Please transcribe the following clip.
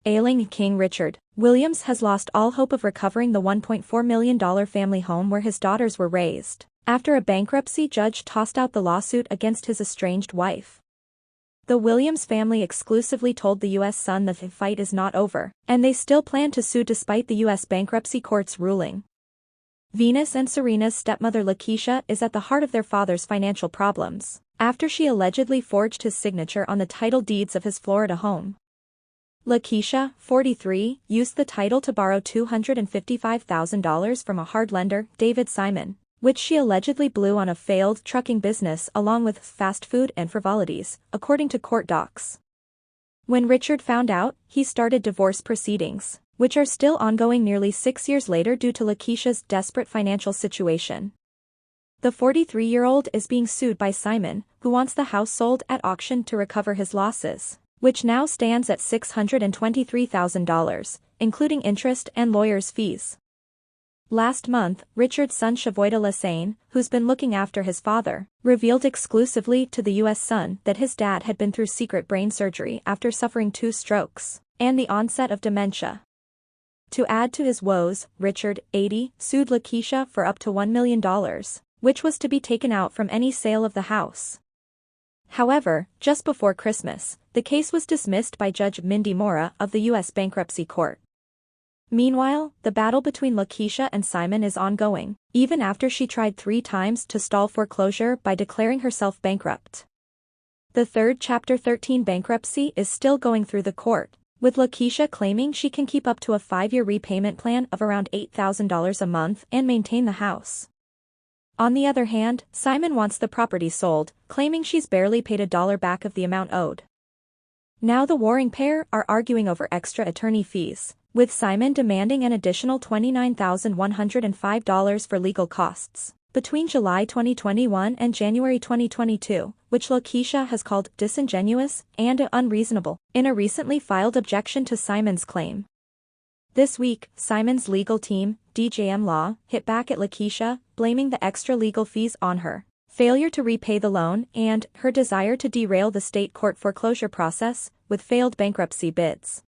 Ailing King Richard Williams has lost all hope of recovering the $1.4 million family home where his daughters were raised, after a bankruptcy judge tossed out the lawsuit against his estranged wife. The Williams family exclusively told the U.S. Sun that the fight is not over, and they still plan to sue despite the U.S. bankruptcy court's ruling. Venus and Serena's stepmother Lakeisha is at the heart of their father's financial problems, after she allegedly forged his signature on the title deeds of his Florida home. Lakeisha, 43, used the title to borrow $255,000 from a hard lender, David Simon, which she allegedly blew on a failed trucking business along with fast food and frivolities, according to court docs. When Richard found out, he started divorce proceedings, which are still ongoing nearly 6 years later due to Lakeisha's desperate financial situation. The 43-year-old is being sued by Simon, who wants the house sold at auction to recover his losses, which now stands at $623,000, including interest and lawyers' fees. Last month, Richard's son Shavoyta Lassane, who's been looking after his father, revealed exclusively to the U.S. Sun that his dad had been through secret brain surgery after suffering 2 strokes and the onset of dementia. To add to his woes, Richard, 80, sued Lakeisha for up to $1 million, which was to be taken out from any sale of the house. However, just before Christmas, the case was dismissed by Judge Mindy Mora of the U.S. Bankruptcy Court. Meanwhile, the battle between Lakeisha and Simon is ongoing, even after she tried 3 times to stall foreclosure by declaring herself bankrupt. The third Chapter 13 bankruptcy is still going through the court, with Lakeisha claiming she can keep up to a 5-year repayment plan of around $8,000 a month and maintain the house. On the other hand, Simon wants the property sold, claiming she's barely paid $1 back of the amount owed. Now the warring pair are arguing over extra attorney fees, with Simon demanding an additional $29,105 for legal costs between July 2021 and January 2022, which Lakeisha has called disingenuous and unreasonable in a recently filed objection to Simon's claim. This week, Simon's legal team, DJM Law, hit back at Lakeisha, blaming the extra legal fees on her failure to repay the loan and her desire to derail the state court foreclosure process with failed bankruptcy bids.